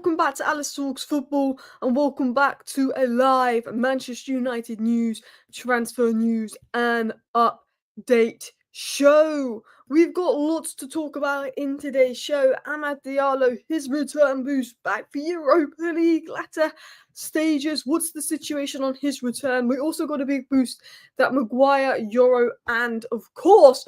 welcome back to Alice Talks Football, and welcome back to a live Manchester United news, transfer news, and update show. We've got lots to talk about in today's show. Amad Diallo, his return boost back for Europa League latter stages. What's the situation on his return? We also got a big boost that Maguire, Euro, and of course,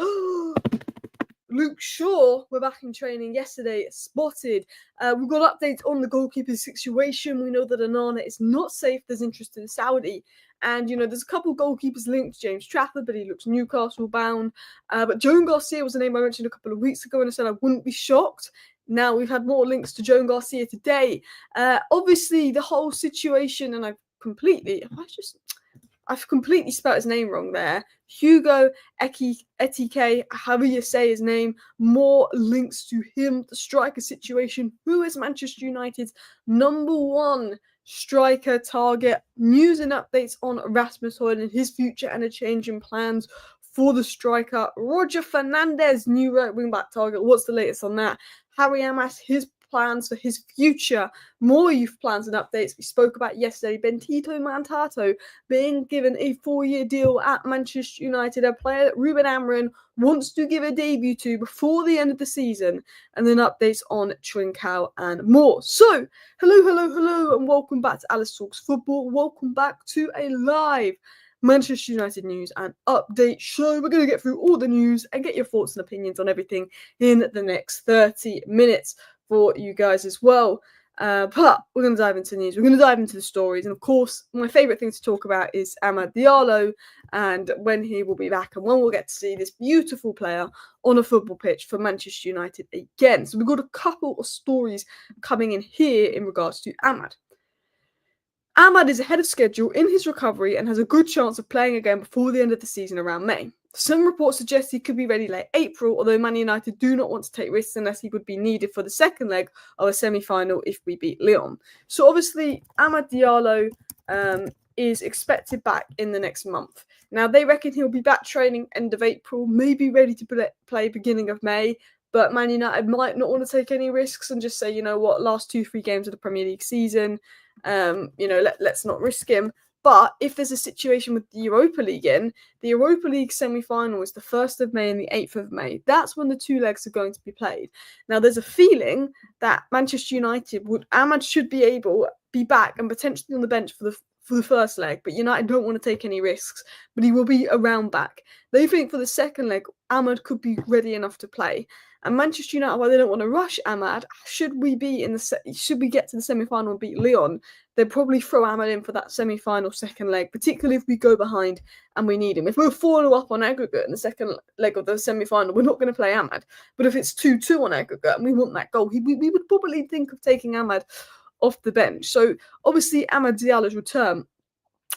Luke Shaw, we're back in training yesterday, spotted. We've got updates on the goalkeeper situation. We know that Onana is not safe. There's interest in Saudi. And, there's a couple of goalkeepers linked to James Trafford, but he looks Newcastle bound. But Joan Garcia was a name I mentioned a couple of weeks ago, and I said I wouldn't be shocked. Now we've had more links to Joan Garcia today. Obviously, the whole situation, and I've completely spelled his name wrong there. Hugo Ekitike, however you say his name. More links to him, the striker situation. Who is Manchester United's #1 striker target? News and updates on Rasmus Hojlund, his future, and a change in plans for the striker. Roger Fernandez, new right wing back target. What's the latest on that? Harry Amas, his plans for his future, more youth plans and updates we spoke about yesterday. Bentito Mantato being given a 4-year deal at Manchester United, a player that Ruben Amorim wants to give a debut to before the end of the season, and then updates on Trincao and more. So, hello, and welcome back to Alice Talks Football. Welcome back to a live Manchester United news and update show. We're going to get through all the news and get your thoughts and opinions on everything in the next 30 minutes for you guys as well. But we're going to dive into news. We're going to dive into the stories. And of course, my favourite thing to talk about is Amad Diallo and when he will be back and when we'll get to see this beautiful player on a football pitch for Manchester United again. So we've got a couple of stories coming in here in regards to Amad. Amad is ahead of schedule in his recovery and has a good chance of playing again before the end of the season around May. Some reports suggest he could be ready late April, although Man United do not want to take risks unless he would be needed for the second leg of a semi-final if we beat Lyon. So obviously, Amad Diallo is expected back in the next month. Now, they reckon he'll be back training end of April, maybe ready to play beginning of May, but Man United might not want to take any risks and just say, you know what, last 2-3 games of the Premier League season, let's not risk him. But if there's a situation with the Europa League the Europa League semi-final is the 1st of May and the 8th of May. That's when the 2 legs are going to be played. Now, there's a feeling that Manchester United Amad should be back and potentially on the bench for the first leg, but United don't want to take any risks, but he will be around back. They think for the second leg, Amad could be ready enough to play. And Manchester United, while they don't want to rush Amad, should we get to the semi-final and beat Lyon, they'd probably throw Amad in for that semi-final second leg, particularly if we go behind and we need him. If we're 4-0 up on aggregate in the second leg of the semi-final, we're not going to play Amad. But if it's 2-2 on aggregate and we want that goal, we would probably think of taking Amad off the bench. So obviously Amad Diallo's return,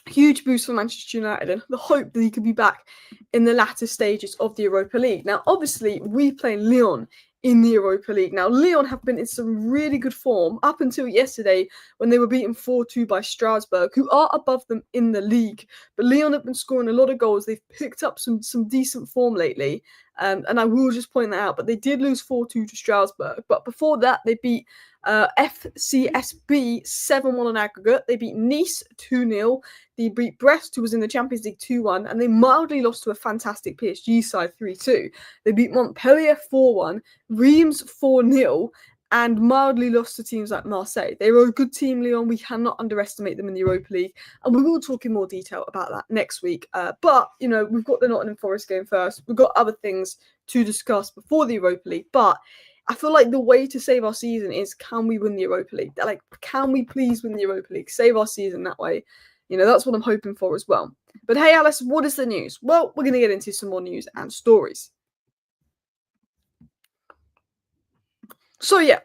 huge boost for Manchester United and the hope that he could be back in the latter stages of the Europa League. Now, obviously, we play Lyon in the Europa League. Now, Lyon have been in some really good form up until yesterday when they were beaten 4-2 by Strasbourg, who are above them in the league. But Lyon have been scoring a lot of goals. They've picked up some decent form lately. And I will just point that out. But they did lose 4-2 to Strasbourg. But before that, they beat FCSB 7-1 on aggregate. They beat Nice 2-0. They beat Brest, who was in the Champions League 2-1. And they mildly lost to a fantastic PSG side 3-2. They beat Montpellier 4-1. Reims 4-0. And mildly lost to teams like Marseille. They were a good team, Lyon. We cannot underestimate them in the Europa League. And we will talk in more detail about that next week. But, we've got the Nottingham Forest game first. We've got other things to discuss before the Europa League. But I feel like the way to save our season is, can we win the Europa League? Can we please win the Europa League? Save our season that way. That's what I'm hoping for as well. But hey, Alice, what is the news? Well, we're going to get into some more news and stories. So yeah,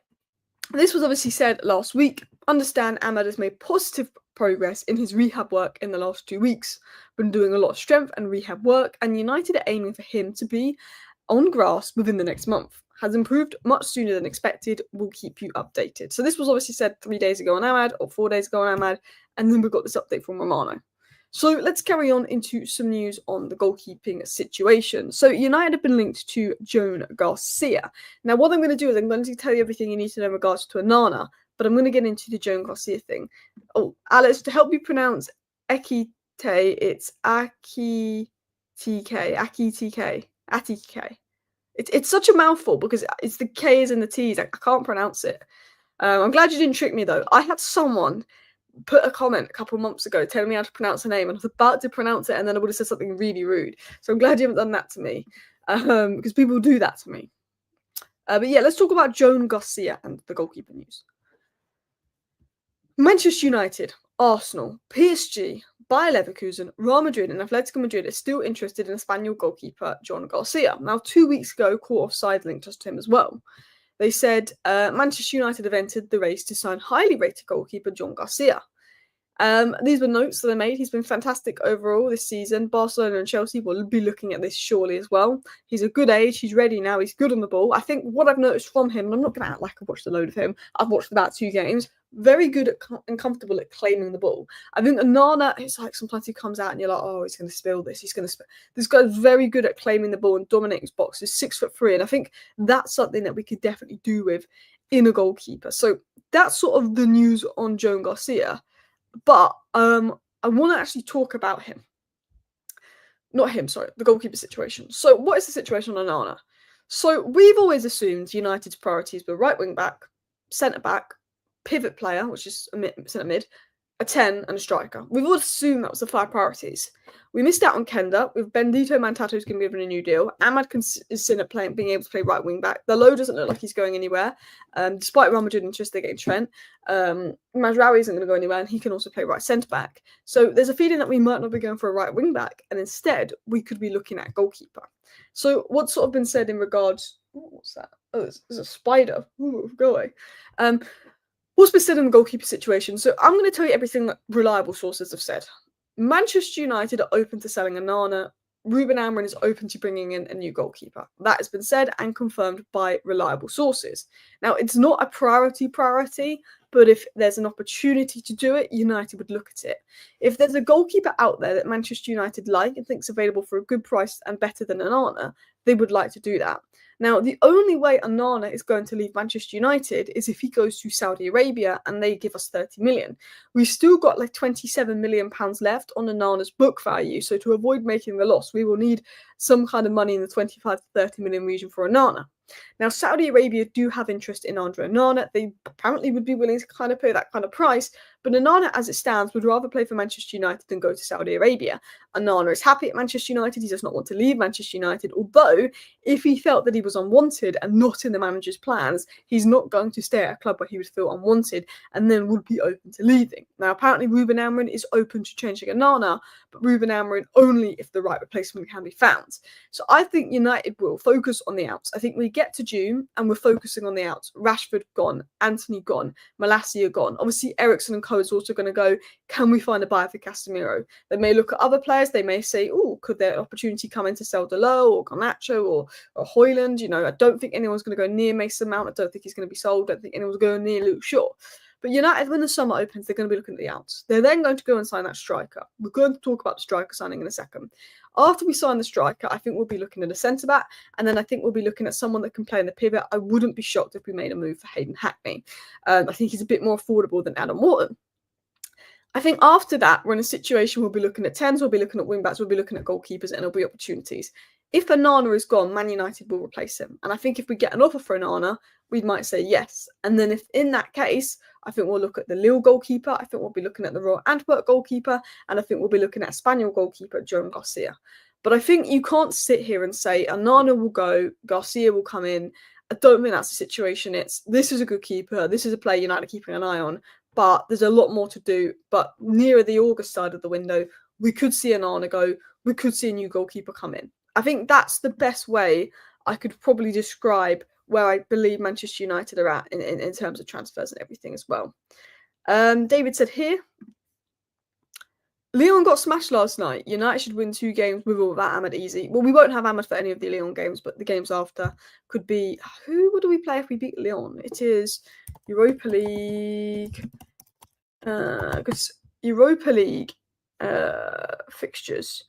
this was obviously said last week. Understand Amad has made positive progress in his rehab work in the last 2 weeks. Been doing a lot of strength and rehab work, and United are aiming for him to be on grass within the next month. Has improved much sooner than expected. We'll keep you updated. So this was obviously said 3 days ago on Amad, or 4 days ago on Amad, and then we've got this update from Romano. So let's carry on into some news on the goalkeeping situation. So United have been linked to Joan Garcia. Now, what I'm going to do is I'm going to tell you everything you need to know in regards to Onana. but I'm going to get into the Joan Garcia thing. Oh, Alex, to help you pronounce Ekite, it's Aki TK. It's such a mouthful because it's the K's and the T's. I can't pronounce it. I'm glad you didn't trick me though. I had someone put a comment a couple of months ago telling me how to pronounce her name, and I was about to pronounce it, and then I would have said something really rude. So I'm glad you haven't done that to me, because people do that to me. But yeah, let's talk about Joan Garcia and the goalkeeper news. Manchester United, Arsenal, PSG, Bayer Leverkusen, Real Madrid and Atletico Madrid are still interested in Spanish goalkeeper Joan Garcia. Now, 2 weeks ago, Court Offside linked us to him as well. They said Manchester United have entered the race to sign highly rated goalkeeper Joan Garcia. These were notes that I made. He's been fantastic overall this season. Barcelona and Chelsea will be looking at this surely as well. He's a good age. He's ready now. He's good on the ball. I think what I've noticed from him, and I'm not going to act like I've watched a load of him. I've watched about 2 games. Very good at and comfortable at claiming the ball. I think Onana, it's like sometimes he comes out and you're like, oh, he's going to spill this. He's going to spill. This guy's very good at claiming the ball and dominating his boxes. 6'3", and I think that's something that we could definitely do with in a goalkeeper. So that's sort of the news on Joan Garcia. But I want to actually talk about him. Not him, sorry, the goalkeeper situation. So what is the situation on Onana? So we've always assumed United's priorities were right wing back, centre back, pivot player, which is a centre mid, a 10 and a striker. We've always assumed that was the 5 priorities. We missed out on Kenda. With Bendito Mantato who's going to be given a new deal. Ahmad is seen at being able to play right wing back. The low doesn't look like he's going anywhere. Despite Real Madrid interest, they're getting Trent. Mazraoui isn't going to go anywhere, and he can also play right centre back. So there's a feeling that we might not be going for a right wing back, and instead we could be looking at goalkeeper. So what's sort of been said in regards? What's that? Oh, there's a spider. Ooh, go away. What's been said in the goalkeeper situation? So I'm going to tell you everything that reliable sources have said. Manchester United are open to selling Onana. Ruben Amorim is open to bringing in a new goalkeeper. That has been said and confirmed by reliable sources. Now, it's not a priority, but if there's an opportunity to do it, United would look at it. If there's a goalkeeper out there that Manchester United like and thinks available for a good price and better than Onana, they would like to do that. Now, the only way Onana is going to leave Manchester United is if he goes to Saudi Arabia and they give us 30 million. We've still got like 27 million pounds left on Onana's book value. So to avoid making the loss, we will need some kind of money in the 25 to 30 million region for Onana. Now, Saudi Arabia do have interest in Andre Onana. They apparently would be willing to kind of pay that kind of price, but Onana, as it stands, would rather play for Manchester United than go to Saudi Arabia. Onana is happy at Manchester United. He does not want to leave Manchester United, although if he felt that he was unwanted and not in the manager's plans, he's not going to stay at a club where he would feel unwanted and then would be open to leaving. Now, apparently Ruben Amorim is open to changing Onana, but Ruben Amorim only if the right replacement can be found. So I think United will focus on the outs. I think we get to June and we're focusing on the outs. Rashford gone, Anthony gone, Malacia gone. Obviously, Eriksen and Co is also going to go. Can we find a buyer for Casemiro? They may look at other players. They may say, oh, could their opportunity come in to sell Diallo or Garnacho or Højlund? You know, I don't think anyone's going to go near Mason Mount. I don't think he's going to be sold. I don't think anyone's going near Luke Shaw. But United, when the summer opens, they're going to be looking at the outs. They're then going to go and sign that striker. We're going to talk about the striker signing in a second. After we sign the striker, I think we'll be looking at a centre-back, and then I think we'll be looking at someone that can play in the pivot. I wouldn't be shocked if we made a move for Hayden Hackney. I think he's a bit more affordable than Adam Wharton. I think after that, we're in a situation we'll be looking at 10s, we'll be looking at wing-backs, we'll be looking at goalkeepers, and there'll be opportunities. If Onana is gone, Man United will replace him. And I think if we get an offer for Onana, we might say yes. And then if in that case, I think we'll look at the Lille goalkeeper. I think we'll be looking at the Royal Antwerp goalkeeper. And I think we'll be looking at Spanish goalkeeper, Joan Garcia. But I think you can't sit here and say Onana will go, Garcia will come in. I don't think that's the situation. This is a good keeper. This is a player United are keeping an eye on. But there's a lot more to do. But nearer the August side of the window, we could see Onana go. We could see a new goalkeeper come in. I think that's the best way I could probably describe where I believe Manchester United are at in terms of transfers and everything as well. David said here, Lyon got smashed last night. United should win 2 games with or without Ahmad easy. Well, we won't have Ahmad for any of the Lyon games, but the games after could be... Who do we play if we beat Lyon? It is Europa League... because Europa League fixtures.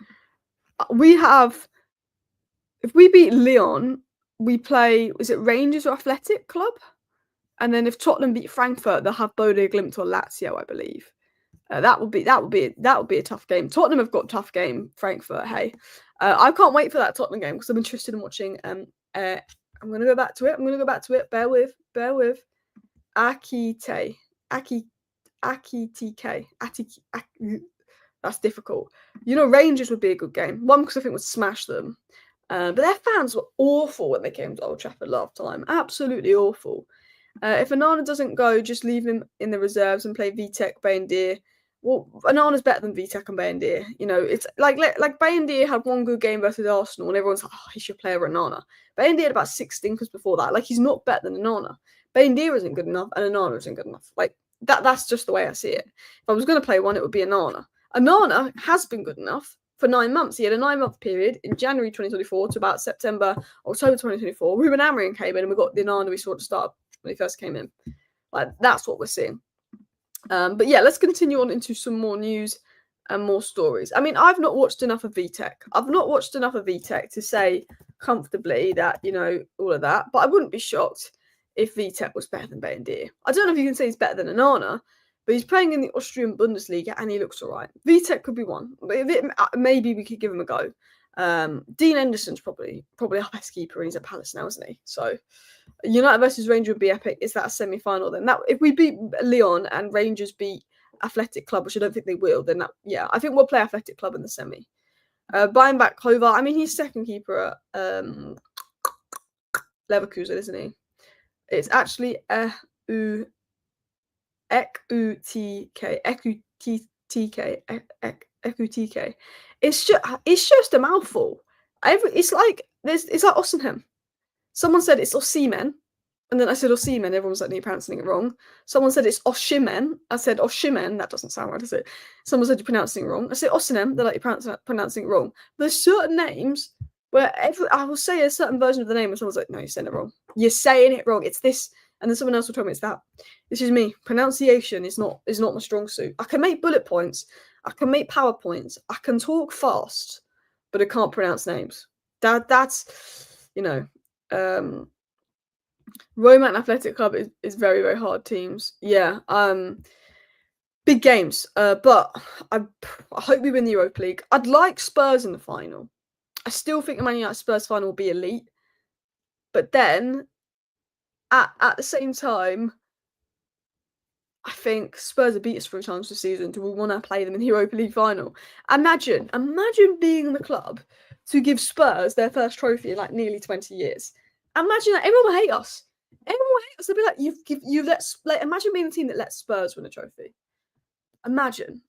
We have... If we beat Lyon, we play... Is it Rangers or Athletic Club? And then if Tottenham beat Frankfurt, they'll have Bodø, Glimt, or Lazio, I believe. That would be a tough game. Tottenham have got a tough game. Frankfurt, hey, I can't wait for that Tottenham game because I'm interested in watching. I'm gonna go back to it. Bear with. Akite. That's difficult. Rangers would be a good game. One, because I think would smash them. But their fans were awful when they came to Old Trafford last time. Absolutely awful. If Onana doesn't go, just leave him in the reserves and play Vitek, Bayindir. Well, Onana's better than Vitek and Bayindir. It's like Bayindir had one good game versus Arsenal, and everyone's like, oh, he should play over Onana. Bayindir had about 6 stinkers before that. Like, he's not better than Onana. Bayindir isn't good enough, and Onana isn't good enough. Like, that's just the way I see it. If I was going to play one, it would be Onana. Onana has been good enough for 9 months. He had a 9-month period in January 2024 to about October 2024. Ruben Amorim came in, and we got the Onana we saw at the start when he first came in. Like, that's what we're seeing. But yeah, let's continue on into some more news and more stories. I mean, I've not watched enough of VTech. I've not watched enough of VTech to say comfortably that, all of that. But I wouldn't be shocked if VTech was better than Bayindir. I don't know if you can say he's better than Onana, but he's playing in the Austrian Bundesliga and he looks all right. VTech could be one. Maybe we could give him a go. Dean Henderson's probably our best keeper, and he's at Palace now, isn't he? So United versus Rangers would be epic. Is that a semi-final then? That if we beat Lyon and Rangers beat Athletic Club, which I don't think they will, then I think we'll play Athletic Club in the semi. Buying back Kovar. I mean, he's second keeper at Leverkusen, isn't he? It's actually Ekutk. It's just a mouthful. It's like Osimhen. Someone said it's Osimhen, and then I said Osimhen. Everyone was like, "You're pronouncing it wrong." Someone said it's Osimhen. I said Osimhen. That doesn't sound right, does it? Someone said you're pronouncing it wrong. I said Osimhen. They're like, you're pronouncing it wrong. There's certain names where I will say a certain version of the name, and someone's like, "No, you're saying it wrong. You're saying it wrong. It's this." And then someone else will tell me it's that. This is me. Pronunciation is not my strong suit. I can make bullet points. I can make PowerPoints. I can talk fast, but I can't pronounce names. That's Roma and Athletic Club is very, very hard teams. Yeah. Big games. But I hope we win the Europa League. I'd like Spurs in the final. I still think the Man United Spurs final will be elite. But then at the same time, I think Spurs have beat us 3 times this season. Do we want to play them in the Europa League final? Imagine being in the club to give Spurs their first trophy in like nearly 20 years. Imagine that. Everyone will hate us. They'll be like, imagine being the team that lets Spurs win a trophy. Imagine.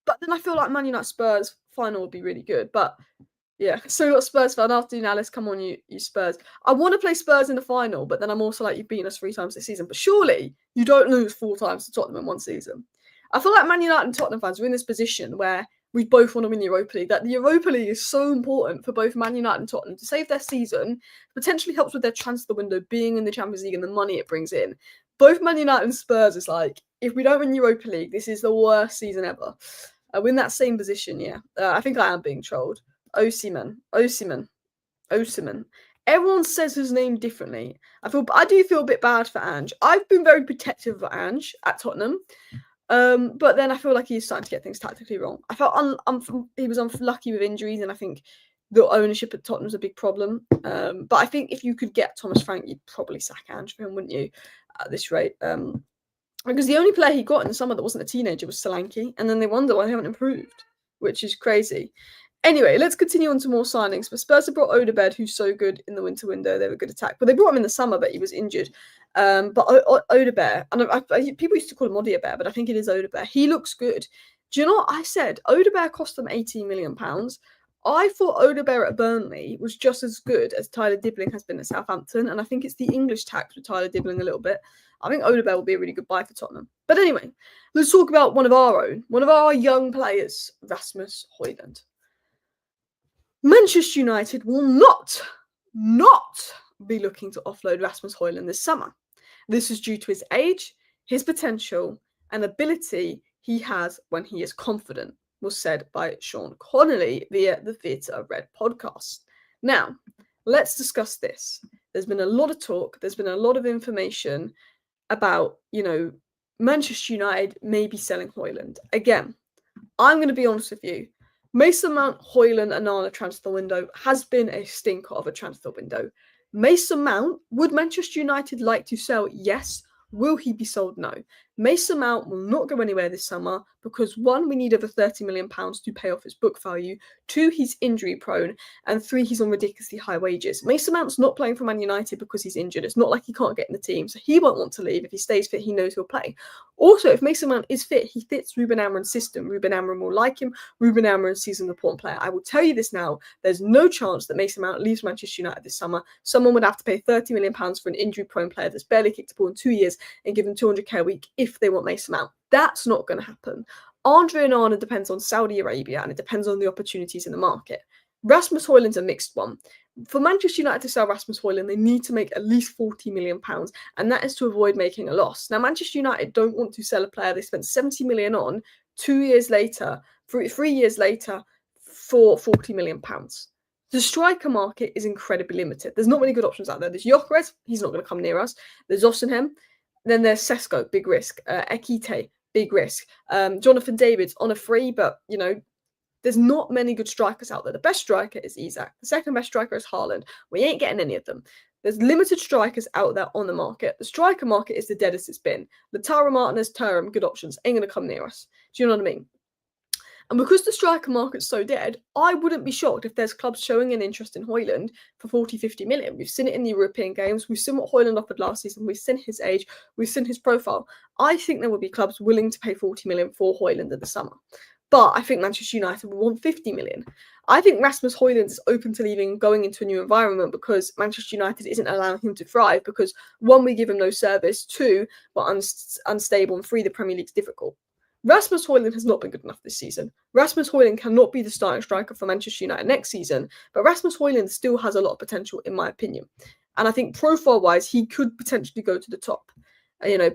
But then I feel like Man United Spurs final would be really good. But yeah, so we got Spurs fan after you now. Let's come on, you Spurs. I want to play Spurs in the final, but then I'm also like, you've beaten us 3 times this season. But surely you don't lose 4 times to Tottenham in one season. I feel like Man United and Tottenham fans are in this position where we both want to win the Europa League. That the Europa League is so important for both Man United and Tottenham to save their season. Potentially helps with their transfer window being in the Champions League and the money it brings in. Both Man United and Spurs is like, if we don't win Europa League, this is the worst season ever. We're in that same position, yeah. I think I am being trolled. Osimhen. Everyone says his name differently. I do feel a bit bad for Ange. I've been very protective of Ange at Tottenham. But then I feel like he's starting to get things tactically wrong. I felt he was unlucky with injuries, and I think the ownership at Tottenham's a big problem. But I think if you could get Thomas Frank, you'd probably sack Ange for him, wouldn't you? At this rate, because the only player he got in the summer that wasn't a teenager was Solanke, and then they wonder why they haven't improved, which is crazy. Anyway, let's continue on to more signings. But Spurs have brought Odegaard, who's so good in the winter window. They were a good attack. But they brought him in the summer, but he was injured. But Odegaard, and people used to call him Odegaard, but I think it is Odegaard. He looks good. Do you know what I said? Odegaard cost them £18 million. I thought Odegaard at Burnley was just as good as Tyler Dibling has been at Southampton. And I think it's the English tax with Tyler Dibling a little bit. I think Odegaard will be a really good buy for Tottenham. But anyway, let's talk about one of our young players, Rasmus Hojlund. Manchester United will not be looking to offload Rasmus Hojlund this summer. This is due to his age, his potential, and ability he has when he is confident, was said by Sean Connolly via the Theatre of Red podcast. Now, let's discuss this. There's been a lot of talk, there's been a lot of information, about, Manchester United maybe selling Højlund. Again, I'm going to be honest with you. Mason Mount, Højlund, and Nana transfer window has been a stinker of a transfer window. Mason Mount, would Manchester United like to sell? Yes. Will he be sold? No. Mason Mount will not go anywhere this summer because 1, we need over £30 million to pay off his book value. 2, he's injury prone. And 3, he's on ridiculously high wages. Mason Mount's not playing for Man United because he's injured. It's not like he can't get in the team, so he won't want to leave. If he stays fit, he knows he'll play. Also, if Mason Mount is fit, he fits Ruben Amorim's system. Ruben Amorim will like him. Ruben Amorim sees him as an important player. I will tell you this now, there's no chance that Mason Mount leaves Manchester United this summer. Someone would have to pay £30 million for an injury-prone player that's barely kicked a ball in 2 years and give him £200k a week if they want Mason Mount. That's not going to happen. Andre Onana depends on Saudi Arabia and it depends on the opportunities in the market. Rasmus Hojlund's a mixed one. For Manchester United to sell Rasmus Hojlund, they need to make at least £40 million, and that is to avoid making a loss. Now, Manchester United don't want to sell a player they spent £70 million on 3 years later for £40 million. The striker market is incredibly limited. There's not many good options out there. There's Gyökeres, he's not going to come near us. There's Osimhen. Then there's Sesko, big risk. Ekite, big risk. Jonathan David's on a free, but, there's not many good strikers out there. The best striker is Isak. The second best striker is Haaland. We ain't getting any of them. There's limited strikers out there on the market. The striker market is the deadest it's been. Lautaro Martinez, Thuram, good options, ain't going to come near us. Do you know what I mean? And because the striker market's so dead, I wouldn't be shocked if there's clubs showing an interest in Højlund for 40, 50 million. We've seen it in the European games. We've seen what Højlund offered last season. We've seen his age. We've seen his profile. I think there will be clubs willing to pay 40 million for Højlund in the summer. But I think Manchester United will want 50 million. I think Rasmus Hojlund is open to leaving and going into a new environment because Manchester United isn't allowing him to thrive because 1, we give him no service, 2, we're unstable, and 3, the Premier League's difficult. Rasmus Hojlund has not been good enough this season. Rasmus Hojlund cannot be the starting striker for Manchester United next season, but Rasmus Hojlund still has a lot of potential in my opinion. And I think profile-wise, he could potentially go to the top.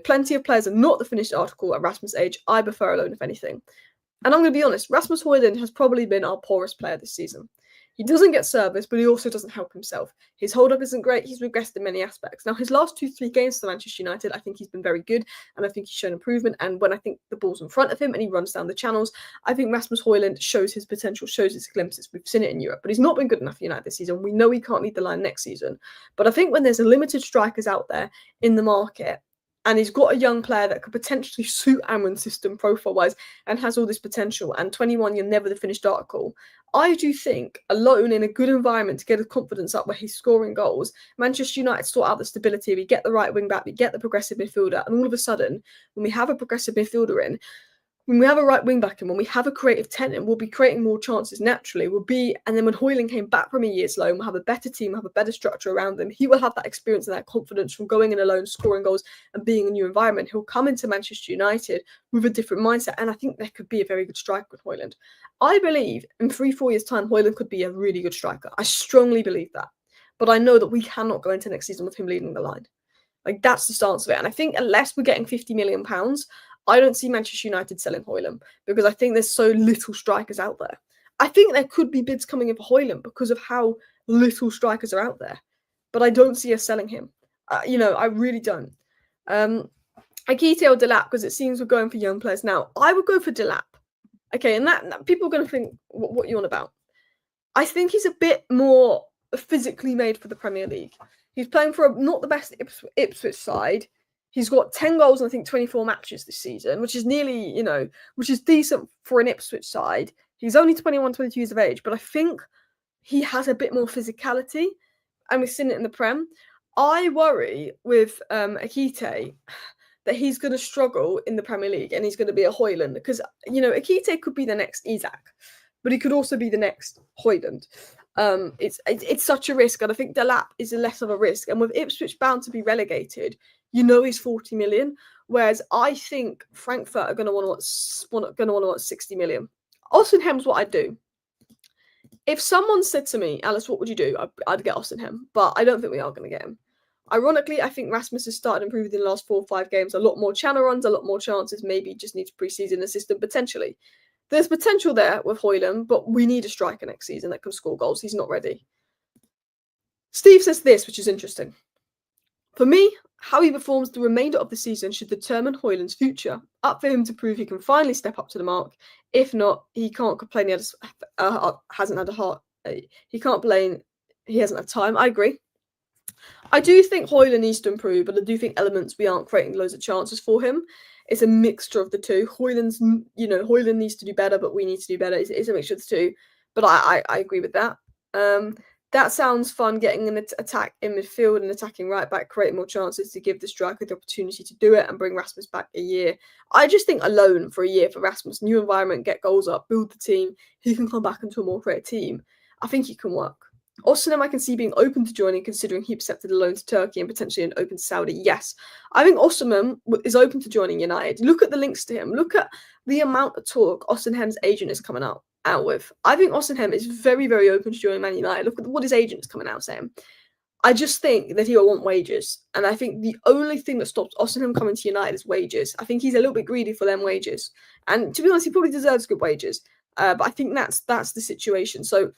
Plenty of players are not the finished article at Rasmus' age. I prefer alone, if anything. And I'm going to be honest, Rasmus Hojlund has probably been our poorest player this season. He doesn't get service, but he also doesn't help himself. His hold-up isn't great. He's regressed in many aspects. Now, his last 2-3 games for Manchester United, I think he's been very good, and I think he's shown improvement. And when I think the ball's in front of him and he runs down the channels, I think Rasmus Hojlund shows his potential, shows his glimpses. We've seen it in Europe, but he's not been good enough for United this season. We know he can't lead the line next season. But I think when there's a limited strikers out there in the market, and he's got a young player that could potentially suit Amorim's system profile-wise and has all this potential, and 21, you're never the finished article. I do think, alone in a good environment to get his confidence up where he's scoring goals, Manchester United sort out the stability. We get the right wing back, we get the progressive midfielder, and all of a sudden, when we have a progressive midfielder in, when we have a right wing back and when we have a creative 10 in, we'll be creating more chances naturally. And then when Højlund came back from a year's loan, we'll have a better team, we'll have a better structure around him. He will have that experience and that confidence from going in alone, scoring goals and being in a new environment. He'll come into Manchester United with a different mindset. And I think there could be a very good striker with Højlund. I believe in 3-4 years' time, Højlund could be a really good striker. I strongly believe that. But I know that we cannot go into next season with him leading the line. That's the stance of it. And I think unless we're getting £50 million, I don't see Manchester United selling Højlund because I think there's so little strikers out there. I think there could be bids coming in for Højlund because of how little strikers are out there. But I don't see us selling him. I really don't. Ekite or Delap, because it seems we're going for young players now. I would go for Delap. Okay, and that people are going to think, what you on about? I think he's a bit more physically made for the Premier League. He's playing for not the best Ipswich side. He's got 10 goals in, I think, 24 matches this season, which is nearly, which is decent for an Ipswich side. He's only 21, 22 years of age, but I think he has a bit more physicality, and we've seen it in the Prem. I worry with Ekite that he's going to struggle in the Premier League and he's going to be a Højlund because, Ekite could be the next Isak, but he could also be the next Højlund. It's such a risk, and I think Delap is less of a risk. And with Ipswich bound to be relegated, he's 40 million, whereas I think Frankfurt are going to want 60 million. Osimhen's what I'd do. If someone said to me, Alice, what would you do? I'd get Osimhen, but I don't think we are going to get him. Ironically, I think Rasmus has started improving in the last 4 or 5 games. A lot more channel runs, a lot more chances. Maybe just needs pre-season assistant potentially. There's potential there with Højlund, but we need a striker next season that can score goals. He's not ready. Steve says this, which is interesting. For me, how he performs the remainder of the season should determine Højlund's future. Up for him to prove he can finally step up to the mark. If not, he can't complain he hasn't had a heart. He can't blame he hasn't had time. I agree. I do think Højlund needs to improve, but I do think elements we aren't creating loads of chances for him. It's a mixture of the two. Højlund needs to do better, but we need to do better. It's a mixture of the two. But I agree with that. That sounds fun, getting an attack in midfield and attacking right back, creating more chances to give the striker the opportunity to do it and bring Rasmus back a year. I just think alone for a year for Rasmus, new environment, get goals up, build the team, he can come back into a more creative team. I think he can work. Osimhen, I can see being open to joining, considering he accepted a loan to Turkey and potentially an open to Saudi. Yes, I think Osimhen is open to joining United. Look at the links to him. Look at the amount of talk Osimhen's agent is coming out with. I think Osimhen is very, very open to joining Man United. Look at what his agent is coming out saying. I just think that he will want wages. And I think the only thing that stops Osimhen coming to United is wages. I think he's a little bit greedy for them wages. And to be honest, he probably deserves good wages. But I think that's the situation. So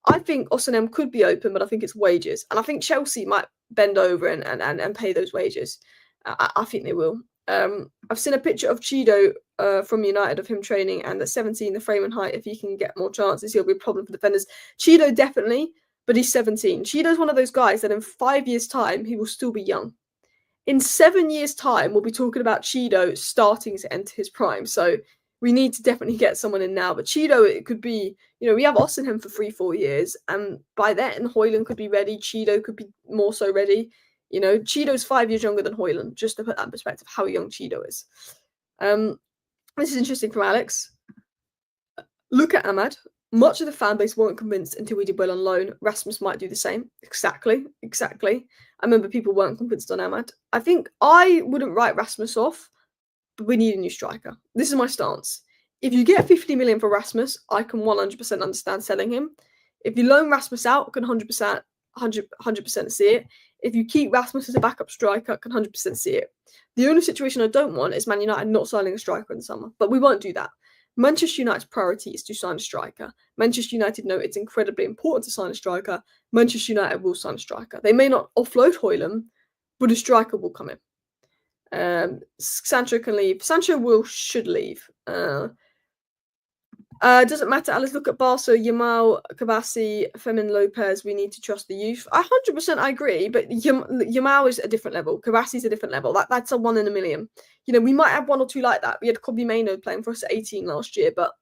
I think Osimhen could be open, but I think it's wages. And I think Chelsea might bend over and pay those wages. I think they will. I've seen a picture of Cheeto from United of him training, and at 17, the frame and height, if he can get more chances, he'll be a problem for defenders. Cheeto definitely, but he's 17. Cheeto's one of those guys that in 5 years' time, he will still be young. In 7 years' time, we'll be talking about Cheeto starting to enter his prime. So we need to definitely get someone in now. But Cheeto, it could be, we have Osimhen for 3-4 years. And by then, Højlund could be ready. Cheeto could be more so ready. Cheeto's 5 years younger than Højlund, just to put that in perspective, how young Cheeto is. This is interesting from Alex. Look at Ahmad. Much of the fan base weren't convinced until we did well on loan. Rasmus might do the same. Exactly. I remember people weren't convinced on Ahmad. I think I wouldn't write Rasmus off, but we need a new striker. This is my stance. If you get 50 million for Rasmus, I can 100% understand selling him. If you loan Rasmus out, I can 100% see it. If you keep Rasmus as a backup striker, I can 100% see it. The only situation I don't want is Man United not signing a striker in the summer, but we won't do that. Manchester United's priority is to sign a striker. Manchester United know it's incredibly important to sign a striker. Manchester United will sign a striker. They may not offload Højlund, but a striker will come in. Sancho can leave. Sancho should leave. Doesn't matter, Alice. Look at Barca, Yamal, Kabassi, Fermin Lopez. We need to trust the youth. 100% I agree, but Yamal is a different level. Kabassi is a different level. That's a 1 in a million. We might have one or two like that. We had Kobbie Mainoo playing for us at 18 last year, but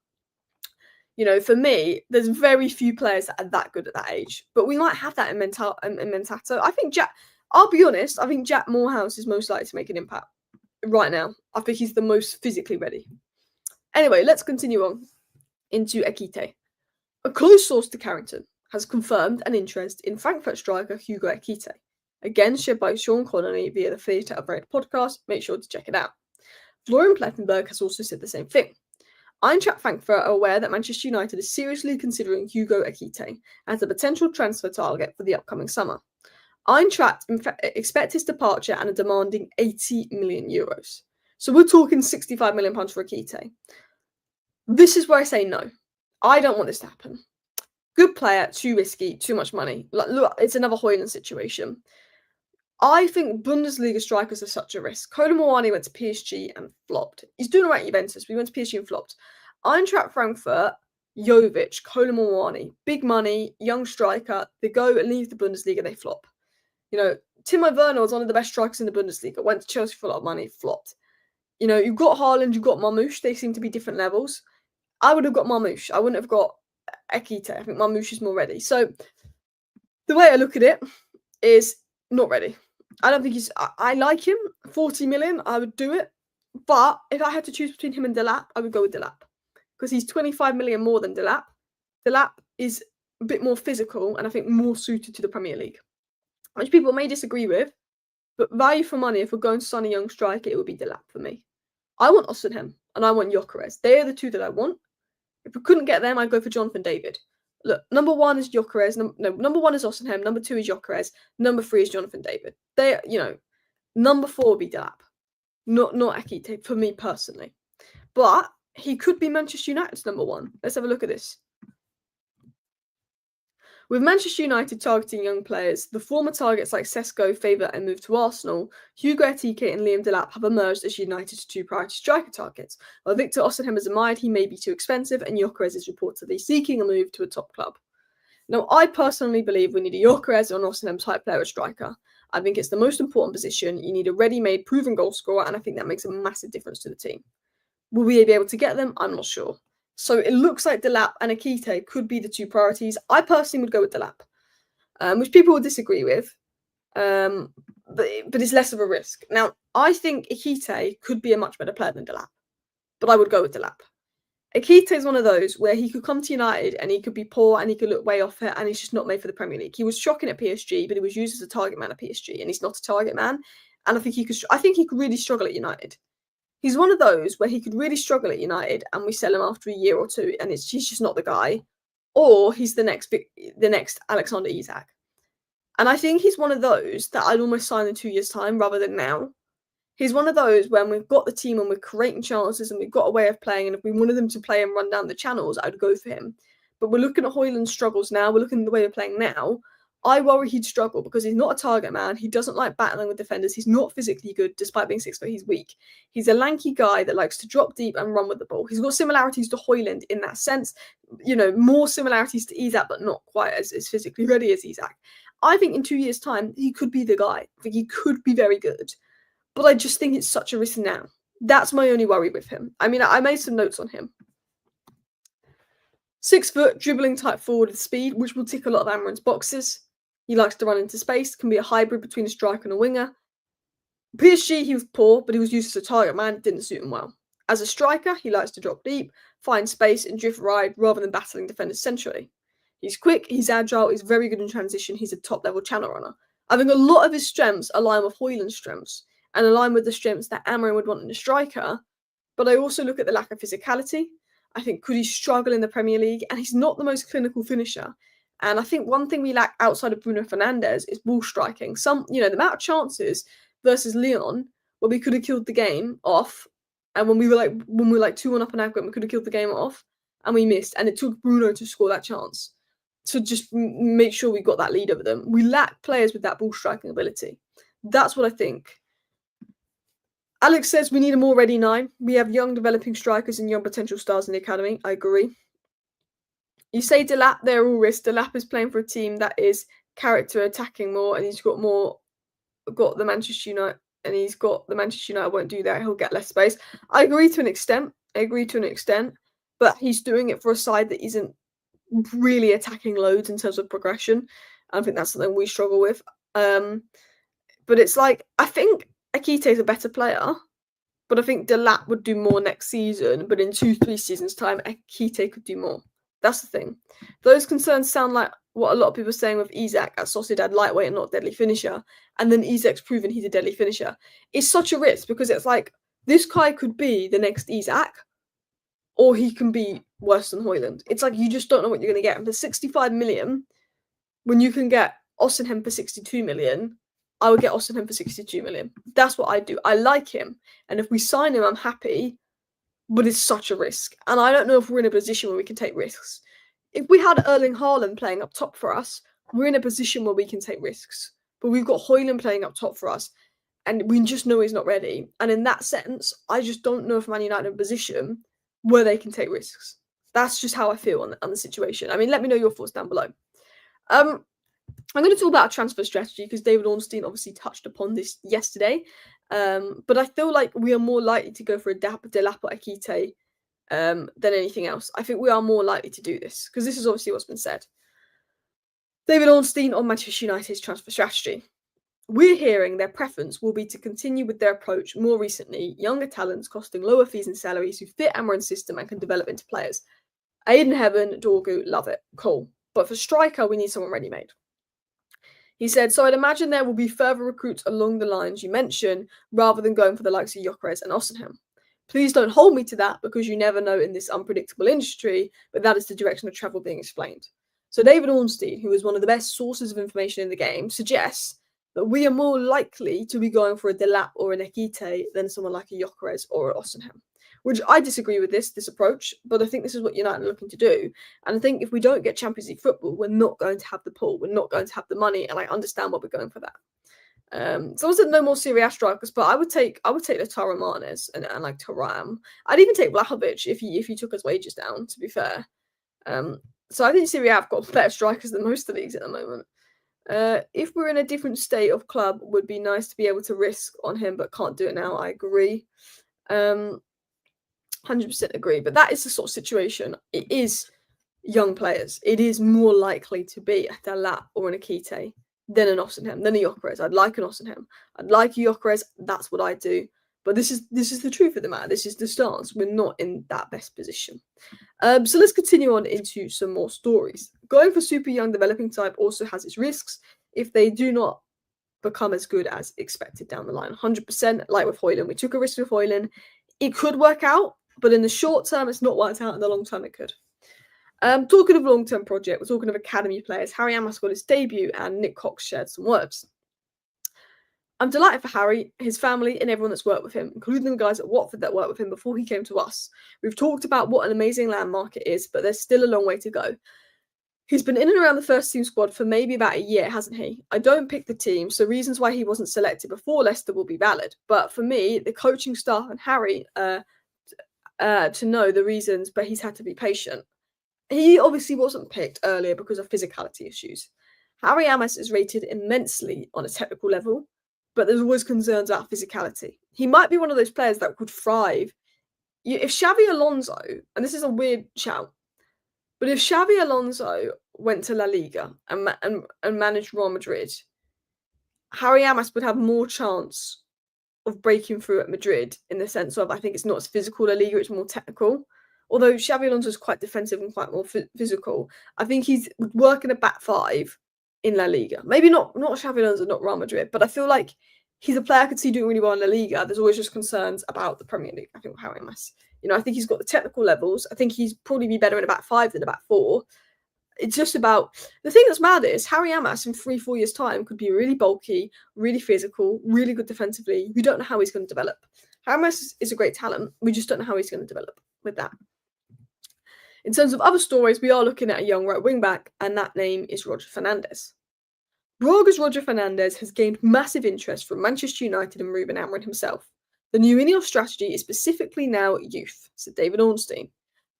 for me, there's very few players that are that good at that age. But we might have that in Mentato. I think I'll be honest, I think Jack Morehouse is most likely to make an impact right now. I think he's the most physically ready. Anyway, let's continue on into Ekite. A close source to Carrington has confirmed an interest in Frankfurt striker Hugo Ekite. Again, shared by Sean Connolly via the Theatre of Red podcast. Make sure to check it out. Florian Plettenberg has also said the same thing. Eintracht Frankfurt are aware that Manchester United is seriously considering Hugo Ekite as a potential transfer target for the upcoming summer. Eintracht expect his departure and are demanding 80 million euros. So we're talking 65 million pounds for Ekite. This is where I say no. I don't want this to happen. Good player, too risky, too much money. Look, it's another Højlund situation. I think Bundesliga strikers are such a risk. Kolo Muani went to PSG and flopped. He's doing all right at Juventus, but he went to PSG and flopped. Eintracht Frankfurt, Jovic, Kolo Muani, big money, young striker. They go and leave the Bundesliga, they flop. Timo Werner was one of the best strikers in the Bundesliga. Went to Chelsea for a lot of money, flopped. You've got Haaland, you've got Marmoush. They seem to be different levels. I would have got Marmoush. I wouldn't have got Ekite. I think Marmoush is more ready. So the way I look at it is not ready. I don't think I like him. 40 million, I would do it. But if I had to choose between him and Delap, I would go with Delap. Because he's 25 million more than Delap. Delap is a bit more physical and I think more suited to the Premier League. Which people may disagree with. But value for money, if we're going to sign a young striker, it would be Delap for me. I want Osimhen and I want Gyökeres. They are the two that I want. If we couldn't get them, I'd go for Jonathan David. Look, number 1 is Gyökeres. Number 1 is Osimhen. Number 2 is Gyökeres. Number 3 is Jonathan David. Number 4 would be Delap. Not Ekite, for me personally. But he could be Manchester United's number 1. Let's have a look at this. With Manchester United targeting young players, the former targets like Sesko, favour and move to Arsenal, Hugo Ekitike and Liam Delap have emerged as United's two priority striker targets. While Victor Osimhen has admired he may be too expensive, and Gyökeres is reportedly seeking a move to a top club. Now, I personally believe we need a Gyökeres or an Osimhen type player as striker. I think it's the most important position. You need a ready-made, proven goal scorer, and I think that makes a massive difference to the team. Will we be able to get them? I'm not sure. So it looks like Delap and Ekitike could be the two priorities. I personally would go with Delap, which people would disagree with, but it's less of a risk. Now, I think Ekitike could be a much better player than Delap, but I would go with Delap. Ekitike is one of those where he could come to United and he could be poor and he could look way off it and he's just not made for the Premier League. He was shocking at PSG, but he was used as a target man at PSG, and he's not a target man. And I think he could really struggle at United. He's one of those where he could really struggle at United and we sell him after a year or two and he's just not the guy. Or he's the next Alexander Isak. And I think he's one of those that I'd almost sign in 2 years' time rather than now. He's one of those when we've got the team and we're creating chances and we've got a way of playing, and if we wanted them to play and run down the channels, I'd go for him. But we're looking at Højlund's struggles now, we're looking at the way we're playing now. I worry he'd struggle because he's not a target man. He doesn't like battling with defenders. He's not physically good, despite being 6 foot. He's weak. He's a lanky guy that likes to drop deep and run with the ball. He's got similarities to Højlund in that sense. More similarities to Isak, but not quite as physically ready as Isak. I think in 2 years' time, he could be the guy. I think he could be very good. But I just think it's such a risk now. That's my only worry with him. I mean, I made some notes on him. 6 foot, dribbling type forward with speed, which will tick a lot of Amorim's boxes. He likes to run into space, can be a hybrid between a striker and a winger. PSG, he was poor, but he was used as a target man, didn't suit him well. As a striker, he likes to drop deep, find space and drift wide rather than battling defenders centrally. He's quick, he's agile, he's very good in transition, he's a top-level channel runner. I think a lot of his strengths align with Højlund's strengths and align with the strengths that Amorim would want in a striker, but I also look at the lack of physicality. I think could he struggle in the Premier League, and he's not the most clinical finisher. And I think one thing we lack outside of Bruno Fernandes is ball striking. The amount of chances versus Lyon where we could have killed the game off, and when we were like 2-1 up in aggregate, we could have killed the game off, and we missed. And it took Bruno to score that chance to just make sure we got that lead over them. We lack players with that ball striking ability. That's what I think. Alex says we need a more ready 9. We have young developing strikers and young potential stars in the academy. I agree. You say Delap, they're all risk. Delap is playing for a team that is character attacking more, and he's got the Manchester United, and he's got the Manchester United won't do that. He'll get less space. I agree to an extent, but he's doing it for a side that isn't really attacking loads in terms of progression. I think that's something we struggle with. But it's like, I think Ekitike is a better player, but I think Delap would do more next season. But in 2-3 seasons' time, Ekitike could do more. That's the thing. Those concerns sound like what a lot of people are saying with Isak at Sociedad, lightweight and not deadly finisher. And then Isak's proven he's a deadly finisher. It's such a risk because it's like, this guy could be the next Isak, or he can be worse than Højlund. It's like, you just don't know what you're going to get. And for 65 million, when you can get Osimhen for 62 million, I would get Osimhen for 62 million. That's what I do. I like him. And if we sign him, I'm happy. But it's such a risk. And I don't know if we're in a position where we can take risks. If we had Erling Haaland playing up top for us, we're in a position where we can take risks. But we've got Højlund playing up top for us, and we just know he's not ready. And in that sense, I just don't know if Man United are in a position where they can take risks. That's just how I feel on the situation. I mean, let me know your thoughts down below. I'm going to talk about our transfer strategy because David Ornstein obviously touched upon this yesterday. But I feel like we are more likely to go for a Delap or Ekitike than anything else. I think we are more likely to do this because this is obviously what's been said. David Ornstein on Manchester United's transfer strategy. We're hearing their preference will be to continue with their approach more recently, younger talents costing lower fees and salaries who fit Amorim's system and can develop into players. Aiden Heaven, Dorgu, love it. Cool. But for striker, we need someone ready-made. He said, so I'd imagine there will be further recruits along the lines you mentioned, rather than going for the likes of Gyökeres and Osimhen. Please don't hold me to that, because you never know in this unpredictable industry, but that is the direction of travel being explained. So David Ornstein, who is one of the best sources of information in the game, suggests that we are more likely to be going for a Delap or an Ekite than someone like a Gyökeres or an Osimhen. Which I disagree with this approach, but I think this is what United are looking to do. And I think if we don't get Champions League football, we're not going to have the pull, we're not going to have the money, and I understand why we're going for that. So I said no more Serie A strikers, but I would take Lautaro Martinez and like Thuram. I'd even take Vlahovic if he took his wages down, to be fair. So I think Serie A have got better strikers than most of the leagues at the moment. If we're in a different state of club, would be nice to be able to risk on him, but can't do it now. I agree. 100% agree. But that is the sort of situation. It is young players. It is more likely to be a Delap or an Ekite than an Osimhen, than a Gyökeres. I'd like an Osimhen. I'd like a Gyökeres. That's what I do. But this is the truth of the matter. This is the stance. We're not in that best position. So let's continue on into some more stories. Going for super young developing type also has its risks if they do not become as good as expected down the line. 100%, like with Højlund. We took a risk with Højlund. It could work out, but in the short term, it's not worked out. In the long term, it could. Talking of long-term project, we're talking of academy players. Harry Amas got his debut and Nick Cox shared some words. I'm delighted for Harry, his family, and everyone that's worked with him, including the guys at Watford that worked with him before he came to us. We've talked about what an amazing landmark it is, but there's still a long way to go. He's been in and around the first team squad for maybe about a year, hasn't he? I don't pick the team, so reasons why he wasn't selected before Leicester will be valid. But for me, the coaching staff and Harry to know the reasons, but he's had to be patient. He obviously wasn't picked earlier because of physicality issues. Harry Amas is rated immensely on a technical level, but there's always concerns about physicality. He might be one of those players that could thrive. If Xavi Alonso, and this is a weird shout, but if Xavi Alonso went to La Liga and managed Real Madrid, Harry Amas would have more chance of breaking through at Madrid in the sense of, I think it's not as physical La Liga, it's more technical. Although Xavi Alonso is quite defensive and quite more physical, I think he's working a back five in La Liga. Maybe not Xavi Alonso, not Real Madrid, but I feel like he's a player I could see doing really well in La Liga. There's always just concerns about the Premier League. I think Harry Amas, I think he's got the technical levels. I think he's probably be better in a back five than a back four. It's just about the thing that's mad is Harry Amas in 3-4 years' time could be really bulky, really physical, really good defensively. We don't know how he's going to develop. Harry Amas is a great talent. We just don't know how he's going to develop with that. In terms of other stories, we are looking at a young right wing back, and that name is Roger Fernandes. Braga's Roger Fernandes has gained massive interest from Manchester United and Ruben Amorim himself. The new Ineos strategy is specifically now youth, said David Ornstein.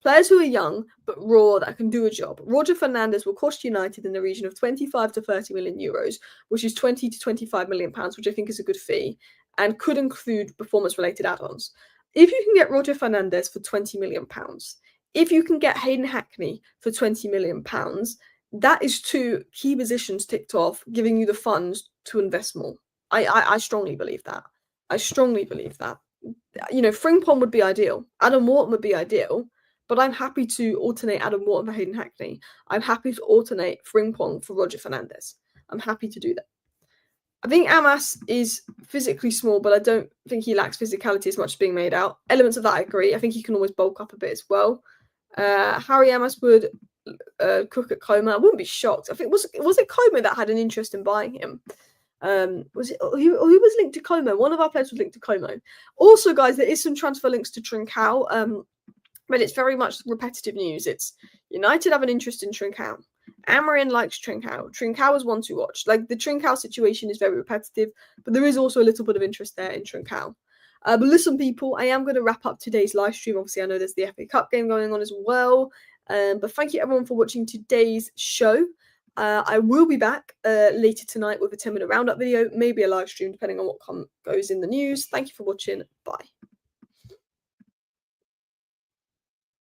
Players who are young but raw that can do a job. Roger Fernandes will cost United in the region of 25 to 30 million euros, which is 20 to 25 million pounds, which I think is a good fee, and could include performance-related add-ons. If you can get Roger Fernandes for 20 million pounds, if you can get Hayden Hackney for 20 million pounds, that is two key positions ticked off, giving you the funds to invest more. I strongly believe that. I strongly believe that. Frimpong would be ideal. Adam Wharton would be ideal, but I'm happy to alternate Adam Wharton for Hayden Hackney. I'm happy to alternate Frimpong for Roger Fernandes. I'm happy to do that. I think Amas is physically small, but I don't think he lacks physicality as much as being made out. Elements of that I agree. I think he can always bulk up a bit as well. Harry Amas would cook at Coma. I wouldn't be shocked. I think was it Coma that had an interest in buying him? Was it who was linked to Como? One of our players was linked to Como. Also, guys, there is some transfer links to Trincao, but it's very much repetitive news. It's United have an interest in Trincao. Amorim likes Trincao. Trincao is one to watch. Like the Trincao situation is very repetitive, but there is also a little bit of interest there in Trincao. But listen, people, I am going to wrap up today's live stream. Obviously, I know there's the FA Cup game going on as well. But thank you, everyone, for watching today's show. I will be back later tonight with a 10-minute roundup video, maybe a live stream, depending on what goes in the news. Thank you for watching. Bye.